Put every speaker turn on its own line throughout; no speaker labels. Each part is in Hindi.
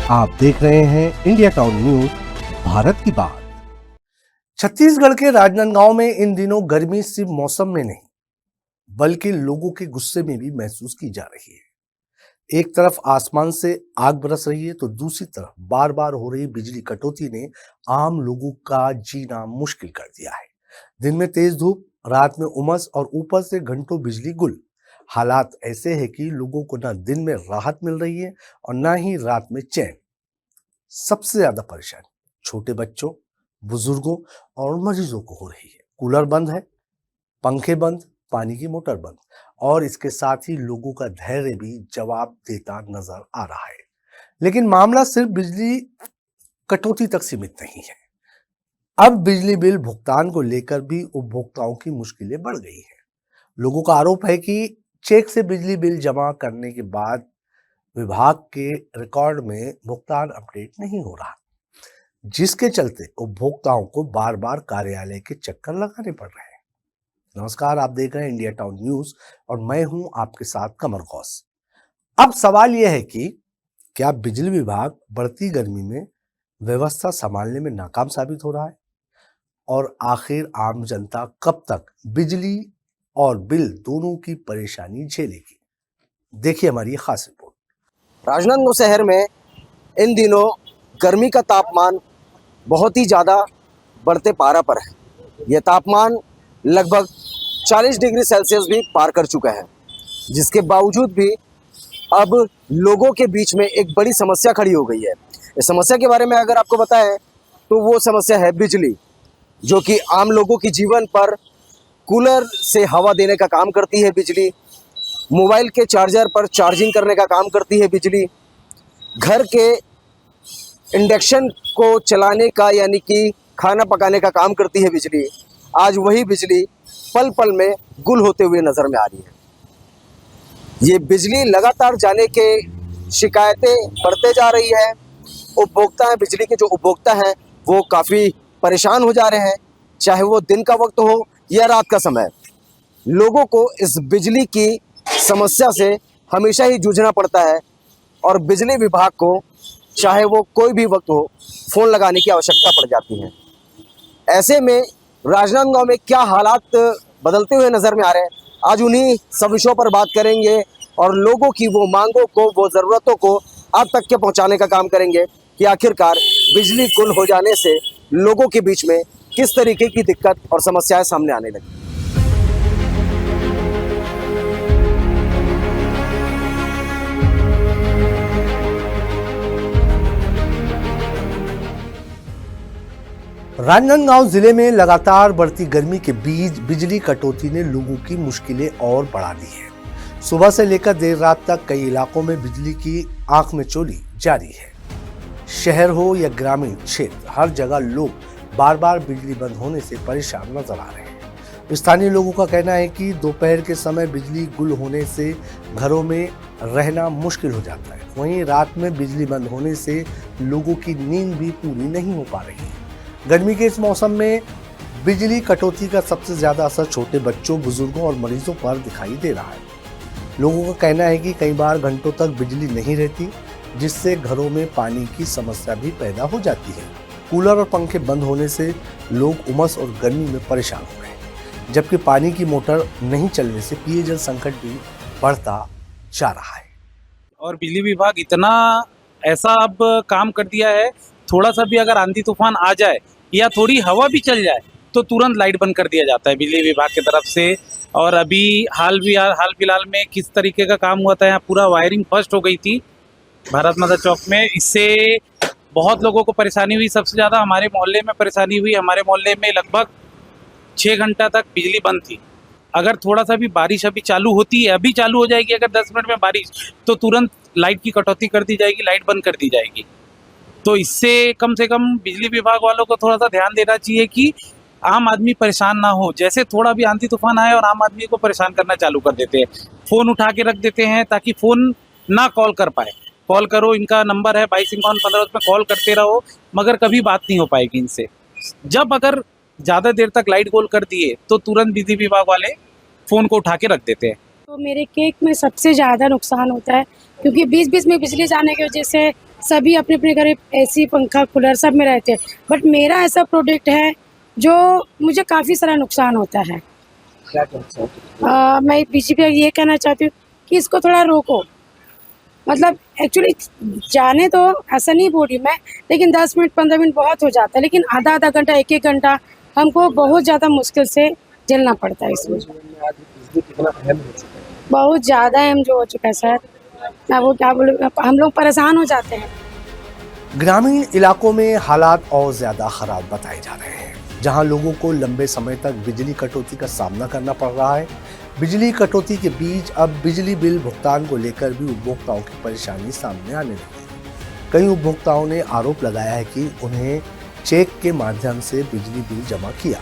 आप देख रहे हैं इंडिया टाउन न्यूज, भारत की बात। छत्तीसगढ़ के राजनांदगांव में इन दिनों गर्मी सिर्फ मौसम में नहीं बल्कि लोगों के गुस्से में भी महसूस की जा रही है। एक तरफ आसमान से आग बरस रही है तो दूसरी तरफ बार बार हो रही बिजली कटौती ने आम लोगों का जीना मुश्किल कर दिया है। दिन में तेज धूप, रात में उमस और ऊपर से घंटों बिजली गुल। हालात ऐसे हैं कि लोगों को ना दिन में राहत मिल रही है और ना ही रात में चैन। सबसे ज्यादा परेशानी छोटे बच्चों, बुजुर्गों और मरीजों को हो रही है। कूलर बंद है, पंखे बंद, पानी की मोटर बंद और इसके साथ ही लोगों का धैर्य भी जवाब देता नजर आ रहा है। लेकिन मामला सिर्फ बिजली कटौती तक सीमित नहीं है। अब बिजली बिल भुगतान को लेकर भी उपभोक्ताओं की मुश्किलें बढ़ गई है। लोगों का आरोप है कि चेक से बिजली बिल जमा करने के बाद विभाग के रिकॉर्ड में भुगतान अपडेट नहीं हो रहा, जिसके चलते उपभोक्ताओं को बार बार कार्यालय के चक्कर लगाने पड़ रहे हैं। नमस्कार, आप देख रहे हैं इंडिया टाउन न्यूज और मैं हूं आपके साथ कमर गौस। अब सवाल यह है कि क्या बिजली विभाग बढ़ती गर्मी में व्यवस्था संभालने में नाकाम साबित हो रहा है और आखिर आम जनता कब तक बिजली और बिल दोनों की परेशानी झेलेगी? देखिए हमारी ये खास रिपोर्ट।
राजनांदगांव शहर में इन दिनों गर्मी का तापमान बहुत ही ज़्यादा बढ़ते पारा पर है। यह तापमान लगभग 40 डिग्री सेल्सियस भी पार कर चुका है, जिसके बावजूद भी अब लोगों के बीच में एक बड़ी समस्या खड़ी हो गई है। इस समस्या के बारे में अगर आपको बताएं तो वो समस्या है बिजली, जो कि आम लोगों के जीवन पर कूलर से हवा देने का काम करती है बिजली, मोबाइल के चार्जर पर चार्जिंग करने का काम करती है बिजली, घर के इंडक्शन को चलाने का यानी कि खाना पकाने का काम करती है बिजली। आज वही बिजली पल पल में गुल होते हुए नज़र में आ रही है। ये बिजली लगातार जाने के शिकायतें बढ़ते जा रही है। उपभोक्ता हैं, बिजली के जो उपभोक्ता हैं वो काफ़ी परेशान हो जा रहे हैं, चाहे वो दिन का वक्त हो या रात का समय। लोगों को इस बिजली की समस्या से हमेशा ही जूझना पड़ता है और बिजली विभाग को चाहे वो कोई भी वक्त हो फ़ोन लगाने की आवश्यकता पड़ जाती है। ऐसे में राजनांदगांव में क्या हालात बदलते हुए नज़र में आ रहे हैं, आज उन्हीं सब विषयों पर बात करेंगे और लोगों की वो मांगों को, वो ज़रूरतों को आप तक के पहुंचाने का काम करेंगे कि आखिरकार बिजली गुल हो जाने से लोगों के बीच में किस तरीके की दिक्कत और समस्याएं सामने आने लगी।
राजनांदगांव जिले में लगातार बढ़ती गर्मी के बीच बिजली कटौती ने लोगों की मुश्किलें और बढ़ा दी है। सुबह से लेकर देर रात तक कई इलाकों में बिजली की आंख में चोली जारी है। शहर हो या ग्रामीण क्षेत्र, हर जगह लोग बार बार बिजली बंद होने से परेशान नजर आ रहे हैं। स्थानीय लोगों का कहना है कि दोपहर के समय बिजली गुल होने से घरों में रहना मुश्किल हो जाता है। वहीं रात में बिजली बंद होने से लोगों की नींद भी पूरी नहीं हो पा रही है। गर्मी के इस मौसम में बिजली कटौती का सबसे ज्यादा असर छोटे बच्चों, बुजुर्गों और मरीजों पर दिखाई दे रहा है। लोगों का कहना है कि कई बार घंटों तक बिजली नहीं रहती, जिससे घरों में पानी की समस्या भी पैदा हो जाती है। कूलर और पंखे बंद होने से लोग उमस और गर्मी में परेशान हो रहे हैं, जबकि पानी की मोटर नहीं चलने से पेयजल संकट भी बढ़ता जा रहा है।
और बिजली विभाग इतना ऐसा अब काम कर दिया है, थोड़ा सा भी अगर आंधी तूफान आ जाए या थोड़ी हवा भी चल जाए तो तुरंत लाइट बंद कर दिया जाता है बिजली विभाग की तरफ से। और अभी हाल फिलहाल में किस तरीके का काम हुआ था, यहाँ पूरा वायरिंग फर्स्ट हो गई थी भारत माता चौक में। इससे बहुत लोगों को परेशानी हुई। सबसे ज़्यादा हमारे मोहल्ले में परेशानी हुई। हमारे मोहल्ले में लगभग 6 घंटा तक बिजली बंद थी। अगर थोड़ा सा भी बारिश अभी चालू होती है, अभी चालू हो जाएगी अगर 10 मिनट में बारिश, तो तुरंत लाइट की कटौती कर दी जाएगी, लाइट बंद कर दी जाएगी। तो इससे कम से कम बिजली विभाग वालों को थोड़ा सा ध्यान देना चाहिए कि आम आदमी परेशान ना हो। जैसे थोड़ा भी आंधी तूफान आए और आम आदमी को परेशान करना चालू कर देते हैं, फ़ोन उठा के रख देते हैं ताकि फ़ोन ना कॉल कर पाए। कॉल करो, इनका नंबर है 225115, उसमें कॉल करते रहो, मगर कभी बात नहीं हो पाएगी इनसे। जब अगर ज़्यादा देर तक लाइट गोल कर दिए तो तुरंत बिजली विभाग वाले फ़ोन को उठा के रख देते हैं।
तो मेरे केक में सबसे ज़्यादा नुकसान होता है, क्योंकि बीच बीच में बिजली जाने की वजह से सभी अपने अपने घर एसी पंखा कूलर सब में रहते हैं, बट मेरा ऐसा प्रोडक्ट है जो मुझे काफ़ी सारा नुकसान होता है। मैं बीजेपी को ये कहना चाहती हूँ कि इसको थोड़ा रोको। मतलब एक्चुअली जाने तो ऐसा नहीं बोल रही मैं, लेकिन 10 मिनट 15 मिनट बहुत हो जाता है, लेकिन आधा आधा घंटा एक एक घंटा हमको बहुत ज़्यादा मुश्किल से झेलना पड़ता है इसमें। बहुत ज़्यादा अहम जो हो चुका है सर, मैं वो क्या बोलूँ, हम लोग परेशान हो जाते हैं।
ग्रामीण इलाकों में हालात और ज्यादा खराब बताए जा रहे हैं, जहां लोगों को लंबे समय तक बिजली कटौती का सामना करना पड़ रहा है। बिजली कटौती के बीच अब बिजली बिल भुगतान को लेकर भी उपभोक्ताओं की परेशानी सामने आने लगी है। कई उपभोक्ताओं ने आरोप लगाया है कि उन्हें चेक के माध्यम से बिजली बिल जमा किया,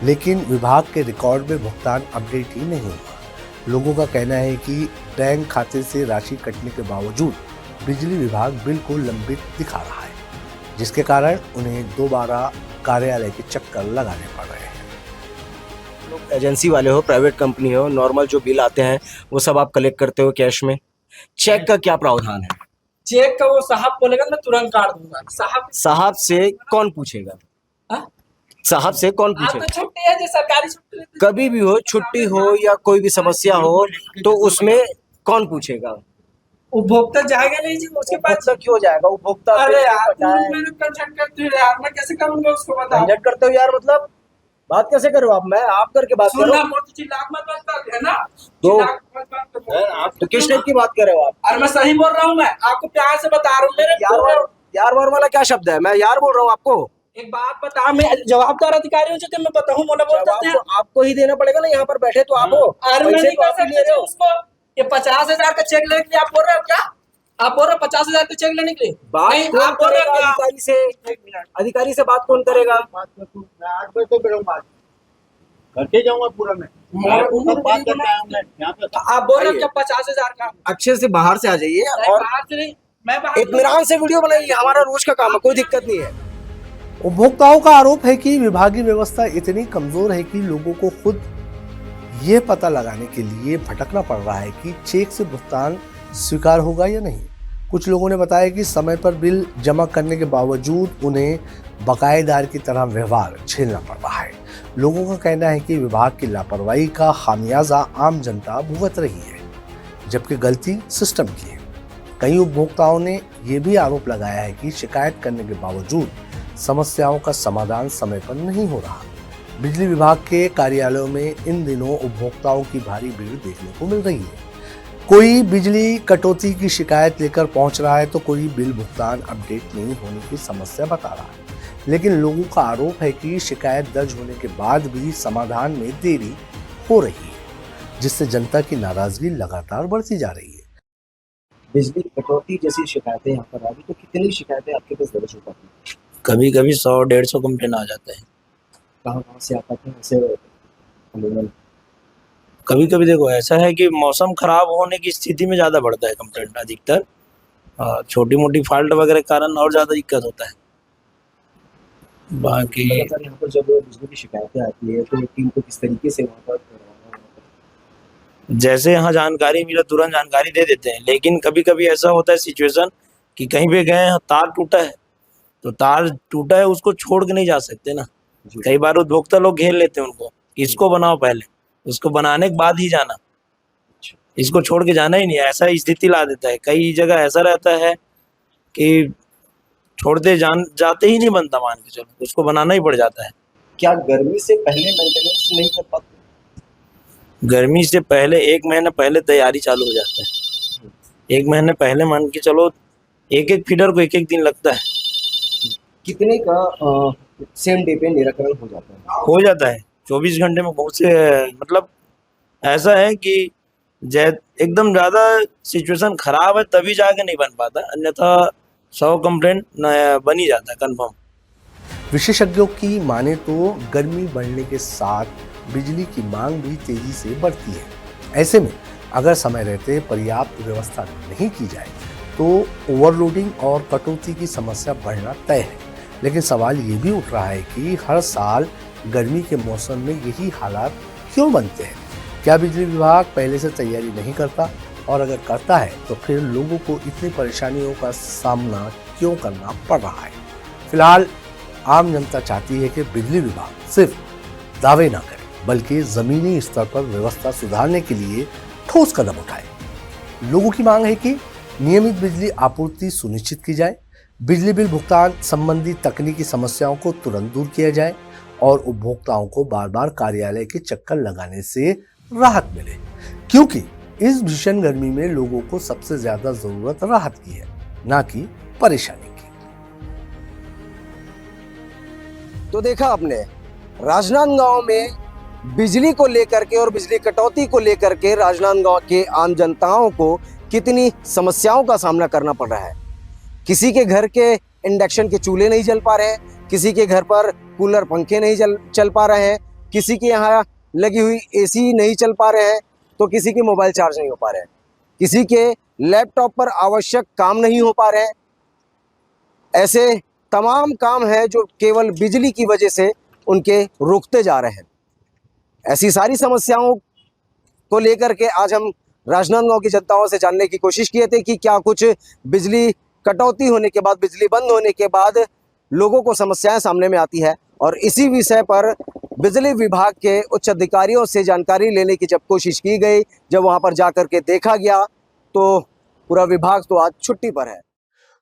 लेकिन विभाग के रिकॉर्ड में भुगतान अपडेट ही नहीं हुआ। लोगों का कहना है कि बैंक खाते से राशि कटने के बावजूद बिजली विभाग बिल को लंबित दिखा रहा है, जिसके कारण उन्हें दोबारा कार्यालय के चक्कर लगाने पड़ रहे हैं।
एजेंसी वाले हो, प्राइवेट कंपनी हो, नॉर्मल जो बिल आते हैं वो सब आप कलेक्ट करते हो कैश में। चेक का क्या प्रावधान है?
चेक का वो साहब बोलेगा मैं तुरंत काट दूंगा।
साहब से कौन पूछेगा?
हाँ?
साहब से कौन
आप तो
पूछेगा?
छुट्टी है जो सरकारी छुट्टी रहती है।
कभी भी हो, छुट्टी हो या कोई भी समस्या हो, तो उसमें कौन पूछेगा?
उपभोक्ता जाएगा नहीं जी उसके पास।
उपभोक्ता क्यों जाएगा? उपभोक्ता
अरे यार
पता है।
मैंने कंसल्ट करते हो यार, मैं कैसे करूंगा उसको बताओ।
झंझट करते हो यार, मतलब बात कैसे करो आप? मैं आप करके बात करो।
सुनना मोदी जी लाख मत बात कर, है ना?
तो-
लाख मत बात कर।
आप तो किस टाइप की बात कर रहे हो आप?
अरे मैं सही बोल रहा हूँ, मैं आपको प्यार से बता रहा हूँ। मेरे
यार वार वाला क्या शब्द है? मैं यार बोल रहा हूँ आपको।
एक बात बता, मैं जवाबदार अधिकारी हूँ जो मैं बताऊँ मोला बोल सकते हैं।
आपको ही देना पड़ेगा ना, यहाँ पर बैठे तो आप हो।
अरे मैं
पैसे
नहीं
तो
कर
आप ही ले रहे
सकता
हो।
उसको। ये 50,000 का चेक लेने के लिए आप बोल रहे हो क्या? आप बोल रहे हो 50,000 का चेक लेने के लिए?
बात
नहीं,
कौन
आप बोल रहे हो
करेगा?
क्या?
अधिकारी से। अधिकारी से बात कौन करेगा?
मैं 8 बजे तो मिलूंगा, घर के जाऊंगा पूरा मैं बात करके आया हूं मैं यहाँ पे।
आप बोल रहे हो क्या 50,000 का?
अक्षर से बाहर से आ जाइए और
बाहर से नहीं, मैं बाहर
इत्मीनान से वीडियो बनाइए। हमारा रोज का काम है, कोई दिक्कत नहीं है।
उपभोक्ताओं का आरोप है कि विभागीय व्यवस्था इतनी कमजोर है कि लोगों को खुद ये पता लगाने के लिए भटकना पड़ रहा है कि चेक से भुगतान स्वीकार होगा या नहीं। कुछ लोगों ने बताया कि समय पर बिल जमा करने के बावजूद उन्हें बकायेदार की तरह व्यवहार झेलना पड़ रहा है। लोगों का कहना है कि विभाग की लापरवाही का खामियाजा आम जनता भुगत रही है, जबकि गलती सिस्टम की है। कई उपभोक्ताओं ने यह भी आरोप लगाया है कि शिकायत करने के बावजूद समस्याओं का समाधान समय पर नहीं हो रहा। बिजली विभाग के कार्यालयों में इन दिनों उपभोक्ताओं की भारी भीड़ देखने को मिल रही है। कोई बिजली कटौती की शिकायत लेकर पहुंच रहा है तो कोई बिल भुगतान अपडेट नहीं होने की समस्या बता रहा है। लेकिन लोगों का आरोप है कि शिकायत दर्ज होने के बाद भी समाधान में देरी हो रही है, जिससे जनता की नाराजगी लगातार बढ़ती जा रही है।
बिजली कटौती जैसी शिकायतें यहाँ पर आ गई, तो कितनी शिकायतें आपके पास दर्ज हो पाती हैं?
कभी कभी 100-150 कंप्लेन आ जाते हैं।
कहाँ से आता है ऐसे?
कभी कभी देखो ऐसा है कि मौसम खराब होने की स्थिति में ज़्यादा बढ़ता है कंप्लेंट अधिकतर, और छोटी मोटी फॉल्ट वगैरह के कारण और ज़्यादा दिक्कत होता है। बाकी
लगातार यहाँ पर जब बिजली की शिकायतें आती है तो टीम को किस तरीके से वहाँ पर
जैसे यहाँ जानकारी मिला तुरंत जानकारी दे देते हैं, लेकिन कभी कभी ऐसा होता है सिचुएशन कि कहीं पे गए हैं, तार टूटा है, तो तार टूटा है उसको छोड़ के नहीं जा सकते ना। कई बार उपभोक्ता लोग घेर लेते हैं उनको, इसको बनाओ पहले, उसको बनाने के बाद ही जाना, इसको छोड़ के जाना ही नहीं। ऐसा स्थिति ला देता है। कई जगह ऐसा रहता है कि छोड़ते जाते ही नहीं बनता, मान के चलो उसको बनाना ही पड़ जाता है।
क्या गर्मी से पहले मेंटेनेंस नहीं कर पाते?
गर्मी से पहले 1 महीना पहले तैयारी चालू हो जाता है। 1 महीने पहले मान के चलो एक एक फीडर को एक एक दिन लगता है।
कितने का सेम डे पे निराकरण हो जाता है?
हो जाता है 24 घंटे में। बहुत से मतलब ऐसा है कि एकदम ज़्यादा सिचुएशन खराब है तभी जाके नहीं बन पाता, अन्यथा 100 कंप्लेंट बन ही जाता है कंफर्म।
विशेषज्ञों की माने तो गर्मी बढ़ने के साथ बिजली की मांग भी तेजी से बढ़ती है। ऐसे में अगर समय रहते पर्याप्त व्यवस्था नहीं की जाए तो ओवरलोडिंग और कटौती की समस्या बढ़ना तय है। लेकिन सवाल ये भी उठ रहा है कि हर साल गर्मी के मौसम में यही हालात क्यों बनते हैं? क्या बिजली विभाग पहले से तैयारी नहीं करता, और अगर करता है तो फिर लोगों को इतनी परेशानियों का सामना क्यों करना पड़ रहा है। फिलहाल आम जनता चाहती है कि बिजली विभाग सिर्फ दावे ना करे बल्कि जमीनी स्तर पर व्यवस्था सुधारने के लिए ठोस कदम उठाए। लोगों की मांग है कि नियमित बिजली आपूर्ति सुनिश्चित की जाए, बिजली बिल भुगतान संबंधी तकनीकी समस्याओं को तुरंत दूर किया जाए और उपभोक्ताओं को बार बार कार्यालय के चक्कर लगाने से राहत मिले, क्योंकि इस भीषण गर्मी में लोगों को सबसे ज्यादा जरूरत राहत की है, ना कि परेशानी की।
तो देखा आपने राजनांदगांव में बिजली को लेकर के और बिजली कटौती को लेकर के राजनांदगांव के आम जनताओं को कितनी समस्याओं का सामना करना पड़ रहा है। किसी के घर के इंडक्शन के चूल्हे नहीं जल पा रहे हैं, किसी के घर पर कूलर पंखे नहीं चल पा रहे हैं, किसी के यहाँ लगी हुई एसी नहीं चल पा रहे हैं, तो किसी के मोबाइल चार्ज नहीं हो पा रहे हैं, किसी के लैपटॉप पर आवश्यक काम नहीं हो पा रहे हैं। ऐसे तमाम काम हैं जो केवल बिजली की वजह से उनके रुकते जा रहे हैं। ऐसी सारी समस्याओं को लेकर के आज हम राजनांदगांव की जनताओं से जानने की कोशिश किए थे कि क्या कुछ बिजली कटौती होने के बाद, बिजली बंद होने के बाद लोगों को समस्याएं सामने में आती है। और इसी विषय पर बिजली विभाग के उच्च अधिकारियों से जानकारी लेने की जब कोशिश की गई, जब वहां पर जाकर के देखा गया, तो पूरा विभाग तो आज छुट्टी पर है।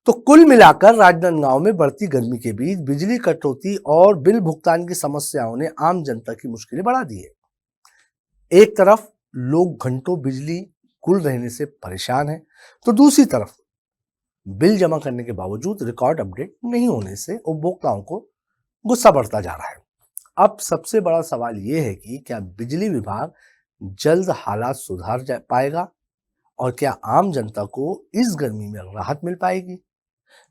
तो कुल मिलाकर राजनांदगांव में बढ़ती गर्मी के बीच बिजली कटौती और बिल भुगतान की समस्याओं ने आम जनता की मुश्किलें बढ़ा दी है। एक तरफ लोग घंटों बिजली गुल रहने से परेशान हैं, तो दूसरी तरफ बिल जमा करने के बावजूद रिकॉर्ड अपडेट नहीं होने से उपभोक्ताओं को गुस्सा बढ़ता जा रहा है। अब सबसे बड़ा सवाल यह है कि क्या बिजली विभाग जल्द हालात सुधार पाएगा और क्या आम जनता को इस गर्मी में राहत मिल पाएगी।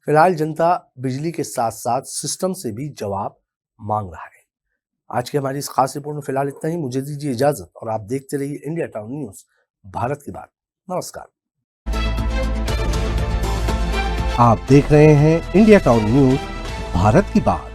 फिलहाल जनता बिजली के साथ साथ सिस्टम से भी जवाब मांग रहा है। आज की हमारी इस खास रिपोर्ट में फिलहाल इतना ही। मुझे दीजिए इजाजत और आप देखते रहिए इंडिया टाउन न्यूज, भारत की बात। नमस्कार। आप देख रहे हैं इंडिया टाउन न्यूज, भारत की बात।